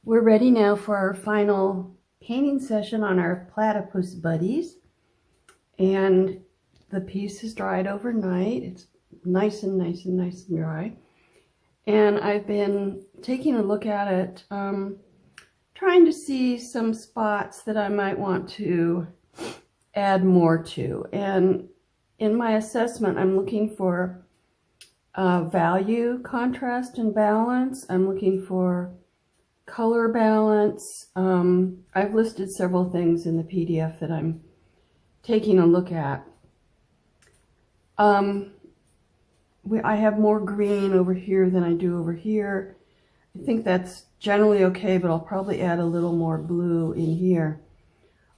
We're ready now for our final painting session on our platypus buddies. And the piece is dried overnight. It's nice and dry. And I've been taking a look at it, trying to see some spots that I might want to add more to. And in my assessment, I'm looking for value, contrast, and balance. I'm looking for color balance. I've listed several things in the PDF that I'm taking a look at. I have more green over here than I do over here. I think that's generally okay, but I'll probably add a little more blue in here.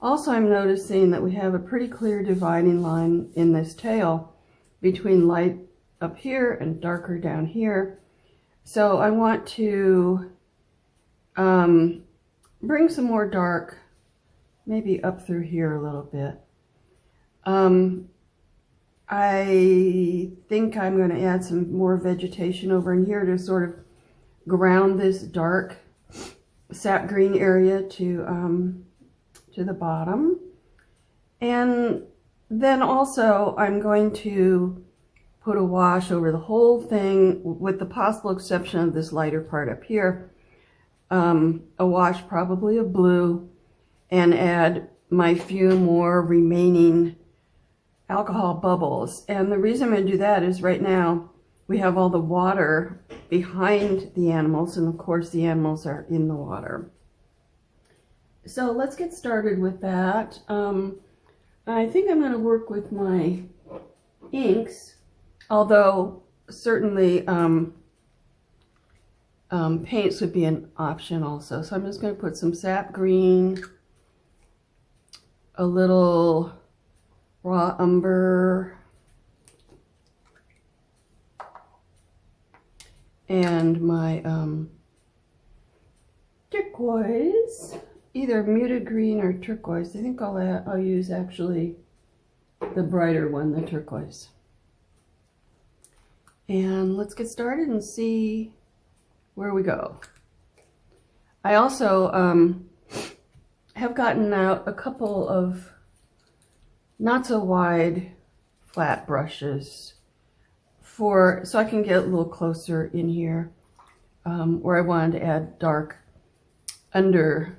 Also, I'm noticing that we have a pretty clear dividing line in this tail between light up here and darker down here. So I want to bring some more dark, maybe up through here a little bit. I think I'm going to add some more vegetation over in here to sort of ground this dark sap green area to the bottom. And then also I'm going to put a wash over the whole thing, with the possible exception of this lighter part up here. A wash probably of blue, and add my few more remaining alcohol bubbles. And the reason I'm going to do that is right now we have all the water behind the animals, and of course the animals are in the water. So let's get started with that. I think I'm going to work with my inks, although certainly paints would be an option also. So I'm just going to put some sap green, a little raw umber, and my turquoise, either muted green or turquoise. I think I'll use actually the brighter one, the turquoise. And let's get started and see where we go. I also have gotten out a couple of not so wide flat brushes so I can get a little closer in here, where I wanted to add dark under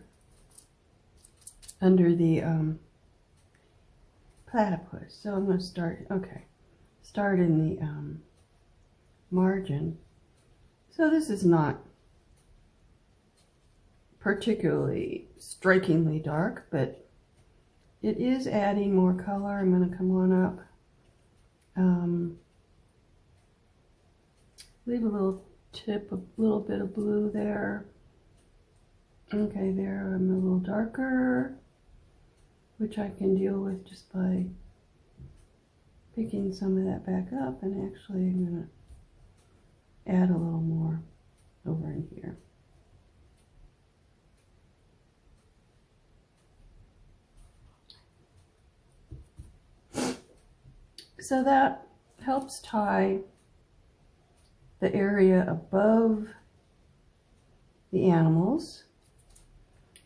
the platypus. So I'm going to start in the margin. So this is not particularly strikingly dark, but it is adding more color. I'm going to come on up, leave a little tip, a little bit of blue there. Okay, there I'm a little darker, which I can deal with just by picking some of that back up, and actually I'm going to add a little more over in here. So that helps tie the area above the animals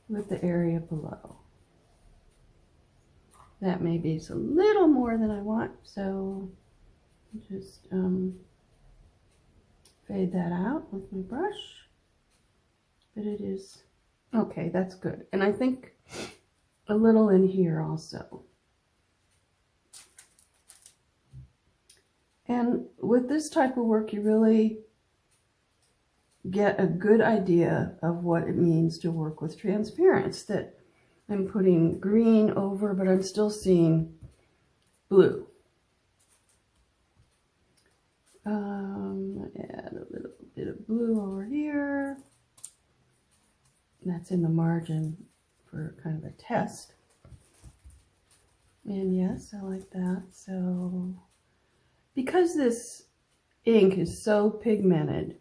with the area below. That maybe is a little more than I want, so just fade that out with my brush. But it is okay, that's good. And I think a little in here also. And with this type of work, you really get a good idea of what it means to work with transparency, that I'm putting green over, but I'm still seeing blue. Add a little bit of blue over here. That's in the margin for kind of a test. And yes, I like that. So because this ink is so pigmented,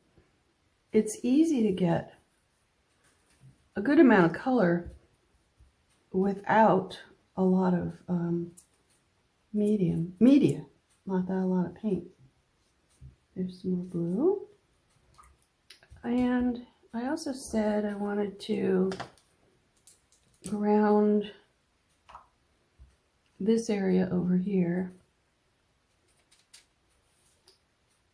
it's easy to get a good amount of color without a lot of media, not that a lot of paint. There's some more blue. And I also said I wanted to ground this area over here.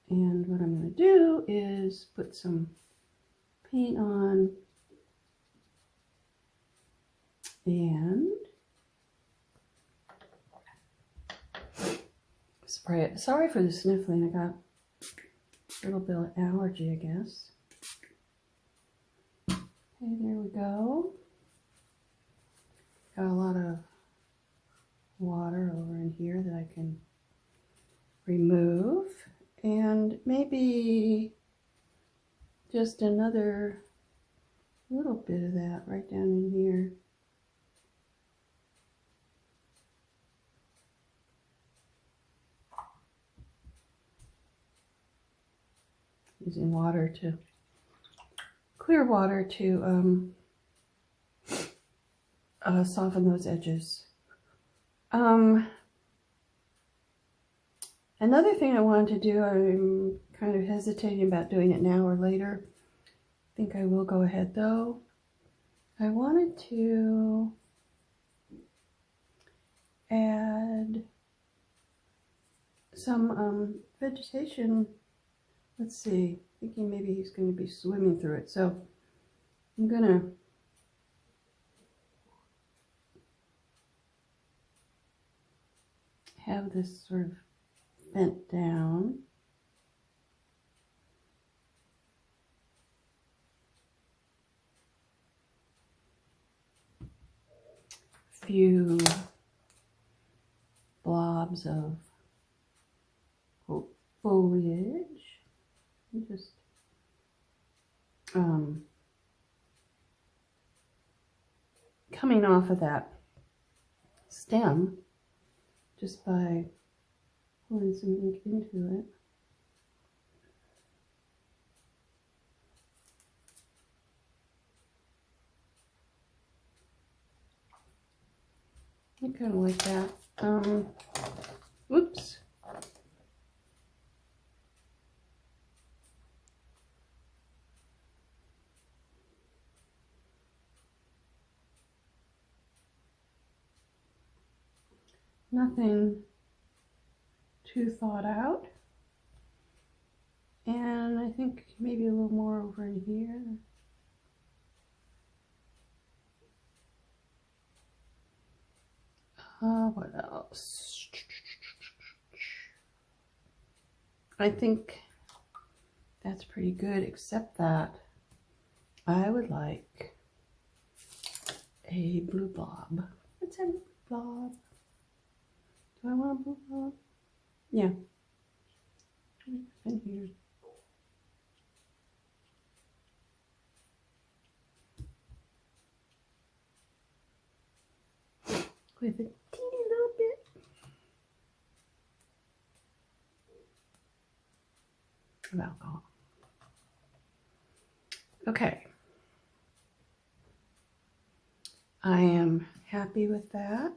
And what I'm going to do is put some paint on and spray it. Sorry for the sniffling. I got a little bit of allergy, I guess. Okay, there we go. Got a lot of water over in here that I can remove. And maybe just another little bit of that right down in here. Using water to, clear water to soften those edges. Another thing I wanted to do, I'm kind of hesitating about doing it now or later. I think I will go ahead though. I wanted to add some vegetation. Let's see, thinking maybe he's going to be swimming through it. So I'm going to have this sort of bent down. Few blobs of foliage. Just coming off of that stem just by pouring some ink into it. I kind of like that. Whoops. Nothing too thought out. And I think maybe a little more over in here. What else? I think that's pretty good, except that I would like a blue blob. Let's have a blue blob. Do I want a blue blob? Yeah. In here. With a teeny little bit of alcohol. Okay. I am happy with that.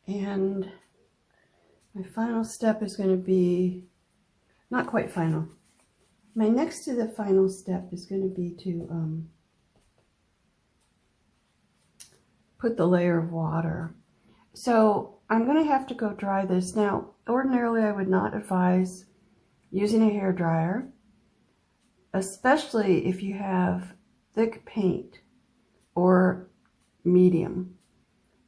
And my final step is going to be, not quite final. My next to the final step is going to be to put the layer of water. So I'm going to have to go dry this. Now, ordinarily I would not advise using a hair dryer, especially if you have thick paint or medium,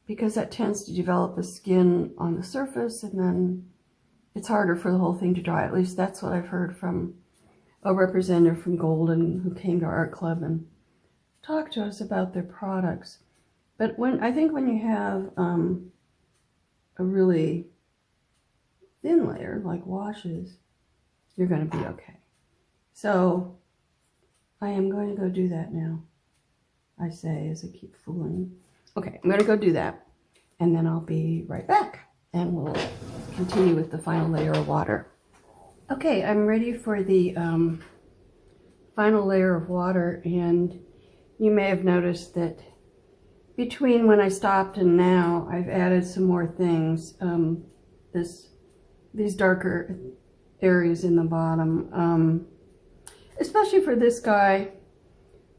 because that tends to develop a skin on the surface and then it's harder for the whole thing to dry. At least that's what I've heard from a representative from Golden who came to our art club and talked to us about their products. But I think when you have a really thin layer, like washes, you're going to be okay. So I am going to go do that now, I say as I keep fooling. Okay, I'm going to go do that, and then I'll be right back, and we'll continue with the final layer of water. Okay, I'm ready for the final layer of water, and you may have noticed that between when I stopped and now, I've added some more things. These darker areas in the bottom. especially for this guy,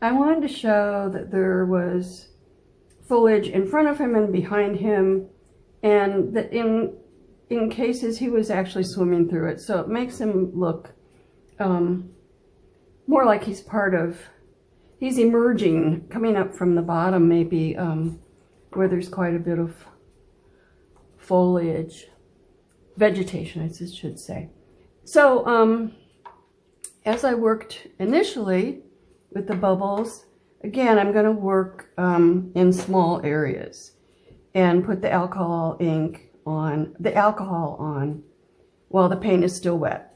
I wanted to show that there was foliage in front of him and behind him, and that in cases he was actually swimming through it. So it makes him look more like he's he's emerging, coming up from the bottom maybe, where there's quite a bit of foliage, vegetation I should say. So as I worked initially with the bubbles, again, I'm going to work in small areas and put the alcohol on while the paint is still wet.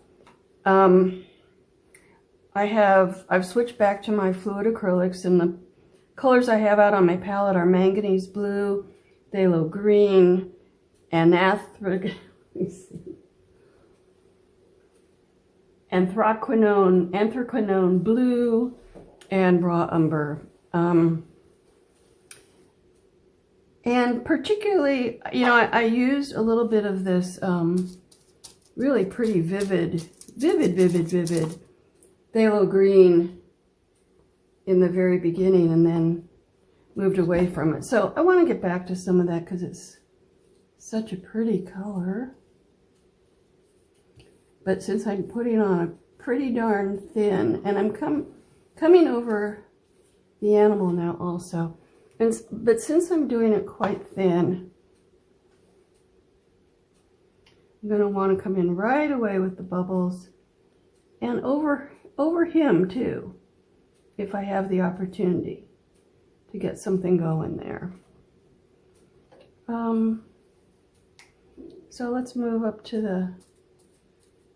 I've switched back to my fluid acrylics, and the colors I have out on my palette are manganese blue, phthalo green, and anthraquinone blue, and raw umber. And particularly, you know, I used a little bit of this really pretty vivid phthalo green in the very beginning, and then moved away from it. So I want to get back to some of that because it's such a pretty color. But since I'm putting on a pretty darn thin, and I'm coming over the animal now also, but since I'm doing it quite thin, I'm going to want to come in right away with the bubbles, and over him too, if I have the opportunity to get something going there. So let's move up to the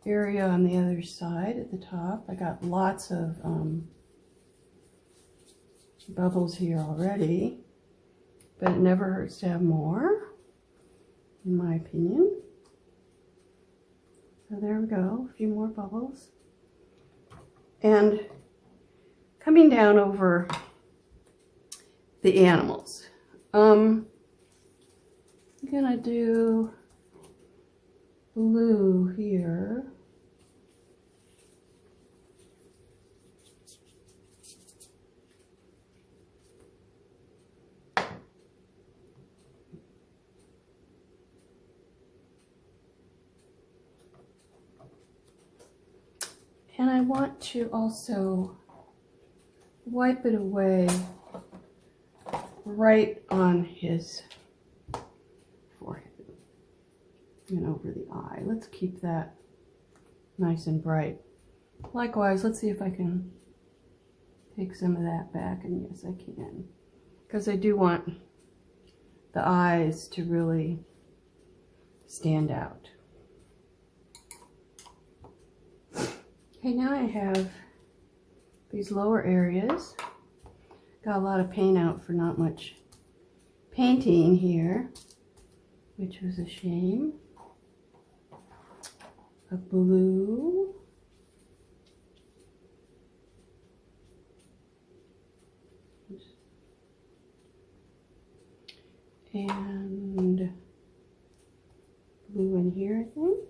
area on the other side at the top. I got lots of bubbles here already, but it never hurts to have more, in my opinion. So there we go, a few more bubbles. And coming down over the animals. I'm gonna do blue here. And I want to also wipe it away right on his forehead and over the eye. Let's keep that nice and bright. Likewise, let's see if I can take some of that back, and yes, I can. Because I do want the eyes to really stand out. Okay, now I have these lower areas. Got a lot of paint out for not much painting here, which was a shame. A blue. And blue in here, I think.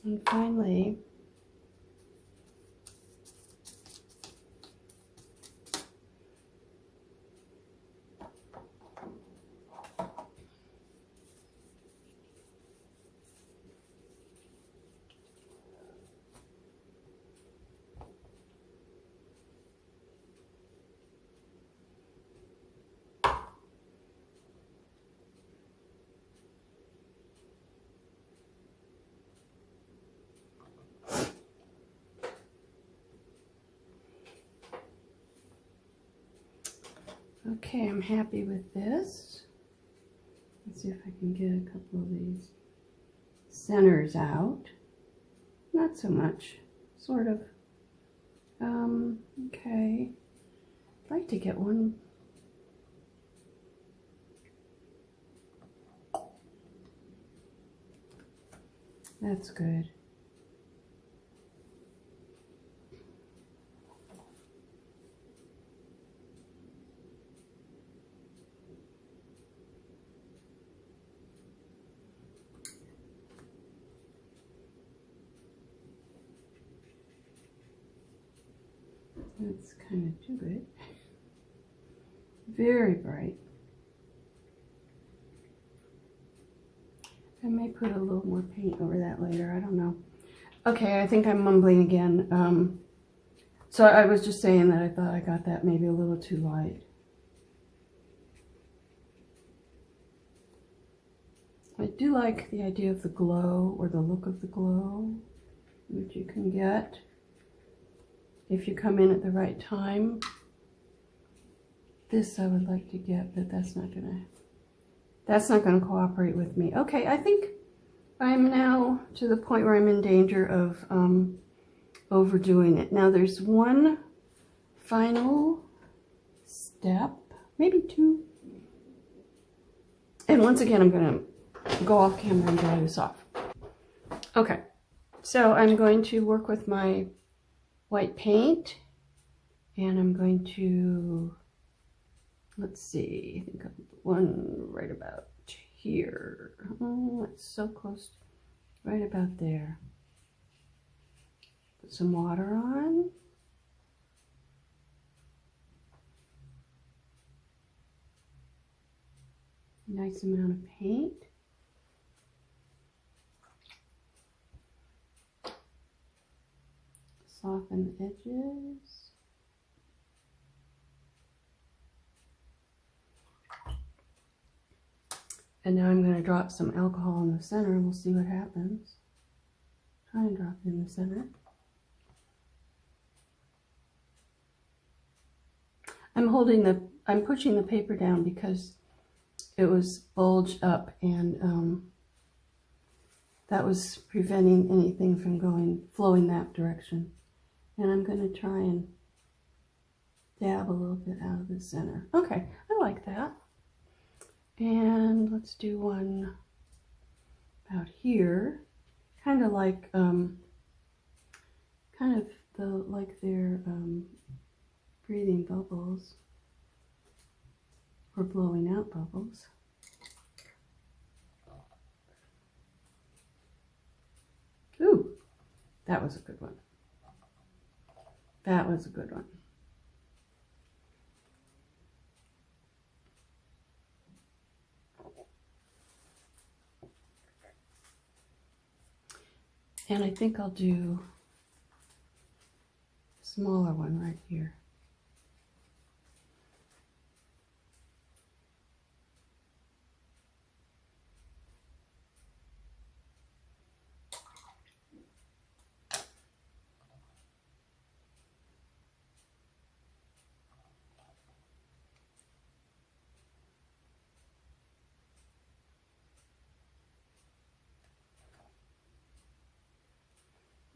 And finally, okay, I'm happy with this. Let's see if I can get a couple of these centers out. Not so much, sort of. Okay. I'd like to get one. That's good. That's kind of too good. Very bright. I may put a little more paint over that later. I don't know. Okay, I think I'm mumbling again. So I was just saying that I thought I got that maybe a little too light. I do like the idea of the glow, or the look of the glow, which you can get if you come in at the right time. This I would like to get, but that's not gonna cooperate with me. Okay, I think I'm now to the point where I'm in danger of overdoing it. Now there's one final step, maybe two. And once again, I'm gonna go off camera and dry this off. Okay, so I'm going to work with my white paint, and I'm going to, let's see, I think I'll put one right about here. Oh, it's so close, right about there. Put some water on. Nice amount of paint. Soften the edges. And now I'm going to drop some alcohol in the center and we'll see what happens. Try and drop it in the center. I'm pushing the paper down because it was bulged up, and that was preventing anything from flowing that direction. And I'm going to try and dab a little bit out of the center. Okay, I like that. And let's do one about here, kind of like their breathing bubbles, or blowing out bubbles. Ooh, that was a good one. That was a good one. And I think I'll do a smaller one right here.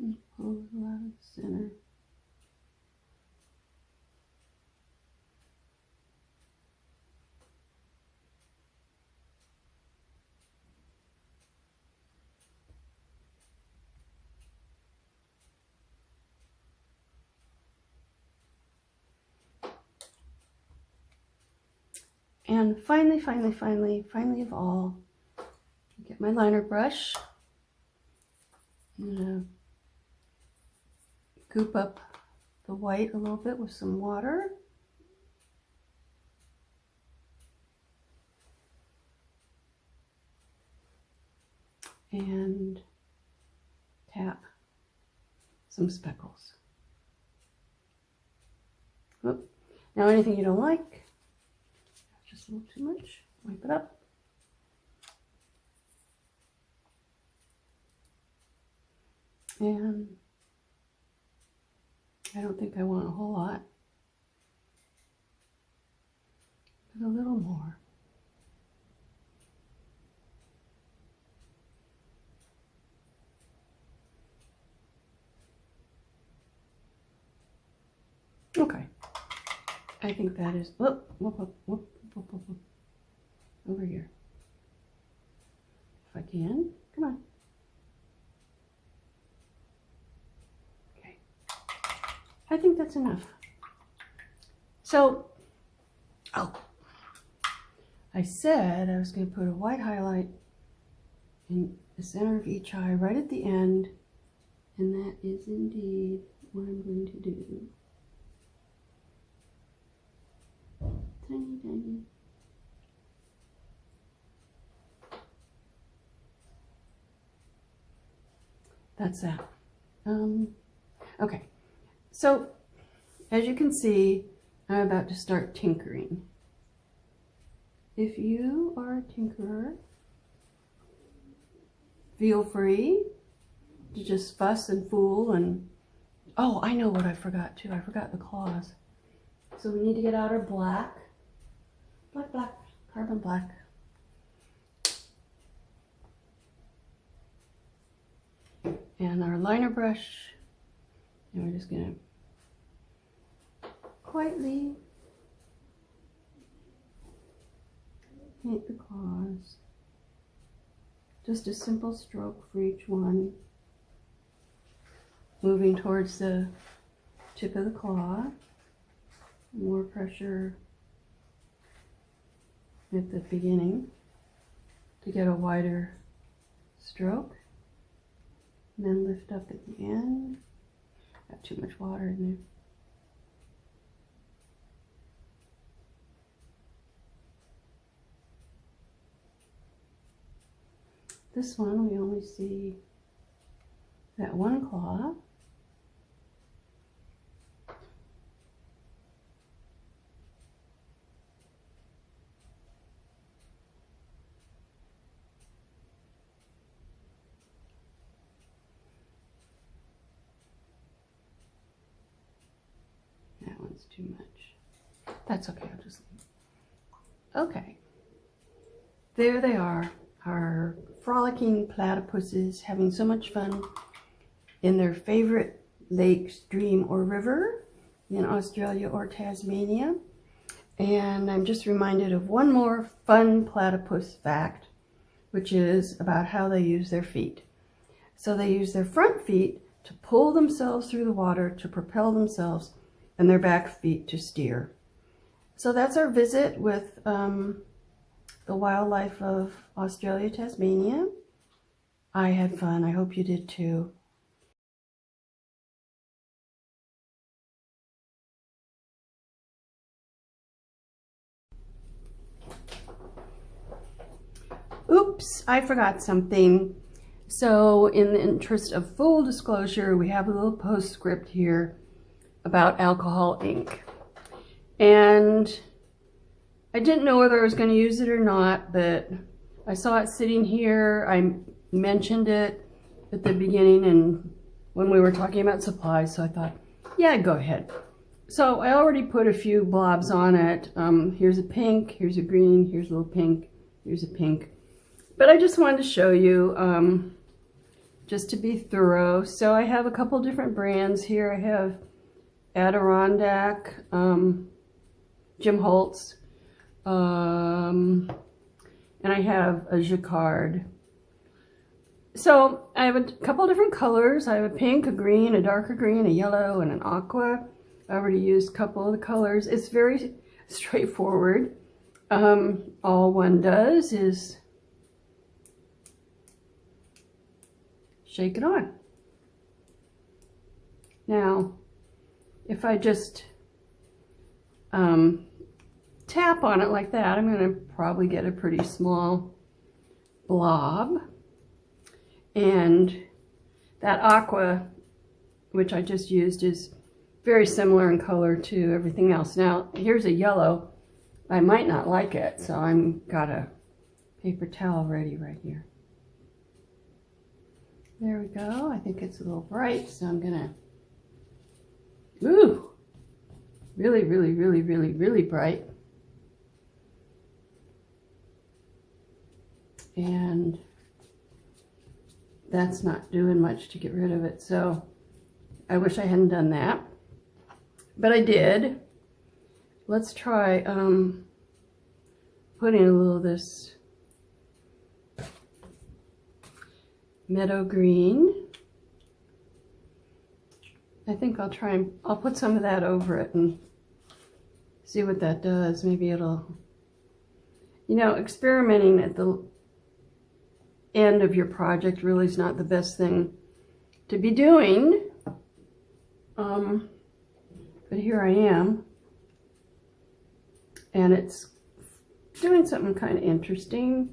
And pull it out of the center. And finally of all, get my liner brush. I'm gonna goop up the white a little bit with some water. And tap some speckles. Oop. Now anything you don't like, just a little too much, wipe it up. And I don't think I want a whole lot, but a little more. Okay. I think that is, whoop, whoop, whoop, whoop, whoop, whoop, whoop. Over here. If I can, come on. Okay. I think that's enough. So, oh, I said I was going to put a white highlight in the center of each eye right at the end, and that is indeed what I'm going to do. Tiny, tiny. That's that. Okay, so as you can see, I'm about to start tinkering. If you are a tinkerer, feel free to just fuss and fool and, oh, I know what I forgot too. I forgot the claws. So we need to get out our black, black, carbon black. And our liner brush, and we're just gonna quietly paint the claws. Just a simple stroke for each one, moving towards the tip of the claw. More pressure at the beginning to get a wider stroke. And then lift up at the end. Got too much water in there. This one, we only see that one claw. That one's too much. That's okay, I'll just leave it. Okay. There they are. Our frolicking platypuses having so much fun in their favorite lake, stream, or river in Australia or Tasmania. And I'm just reminded of one more fun platypus fact, which is about how they use their feet. So they use their front feet to pull themselves through the water, to propel themselves, and their back feet to steer. So that's our visit with the wildlife of Australia, Tasmania. I had fun. I hope you did too. Oops, I forgot something. So in the interest of full disclosure, we have a little postscript here about alcohol ink. And I didn't know whether I was going to use it or not, but I saw it sitting here. I mentioned it at the beginning and when we were talking about supplies, so I thought, yeah, go ahead. So I already put a few blobs on it. Here's a pink, here's a green, here's a little pink, here's a pink. But I just wanted to show you, just to be thorough. So I have a couple different brands here. I have Adirondack, Jim Holtz, and I have a Jacquard. So I have a couple different colors. I have a pink, a green, a darker green, a yellow, and an aqua. I already used a couple of the colors. It's very straightforward. All one does is shake it on. Now, if I just tap on it like that, I'm going to probably get a pretty small blob. And that aqua, which I just used, is very similar in color to everything else. Now, here's a yellow. I might not like it, so I'm got a paper towel ready right here. There we go. I think it's a little bright, so I'm gonna, ooh, really, really, really, really, really bright. And that's not doing much to get rid of it, so I wish I hadn't done that. but I did. Let's try putting a little of this meadow green. I think I'll put some of that over it and see what that does. Maybe it'll, you know, experimenting at the end of your project really is not the best thing to be doing. But here I am, and it's doing something kind of interesting.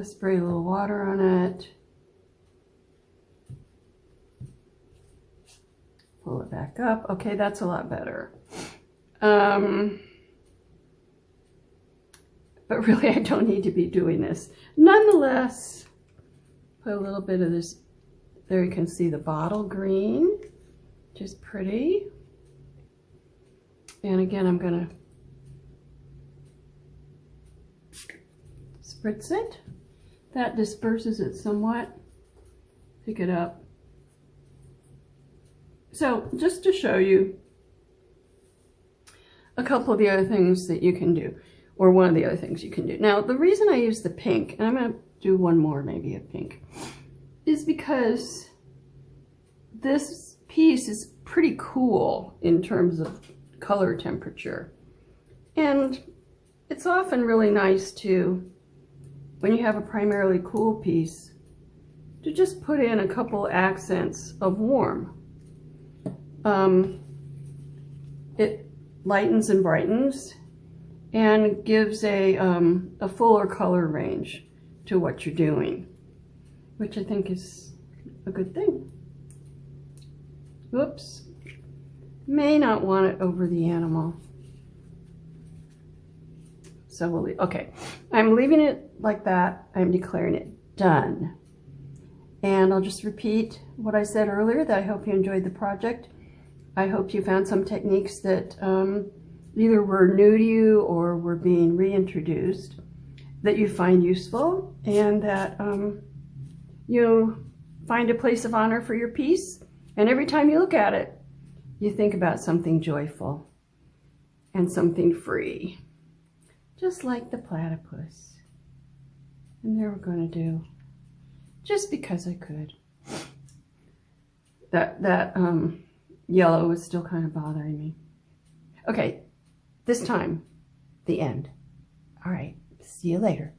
Spray a little water on it. Pull it back up. Okay, that's a lot better. But really, I don't need to be doing this. Nonetheless, put a little bit of this. There you can see the bottle green, which is pretty. And again, I'm going to spritz it. That disperses it somewhat. Pick it up. So just to show you a couple of the other things that you can do, or one of the other things you can do. Now, the reason I use the pink, and I'm going to do one more maybe of pink, is because this piece is pretty cool in terms of color temperature. And it's often really nice to, when you have a primarily cool piece, to just put in a couple accents of warm. It lightens and brightens and gives a fuller color range to what you're doing, which I think is a good thing. Whoops. May not want it over the animal. So we'll leave. Okay, I'm leaving it like that. I'm declaring it done. And I'll just repeat what I said earlier, that I hope you enjoyed the project. I hope you found some techniques that either were new to you or were being reintroduced that you find useful, and that you find a place of honor for your piece. And every time you look at it, you think about something joyful and something free, just like the platypus. And there we're going to do, just because I could. That yellow is still kind of bothering me. Okay, this time, the end. All right, see you later.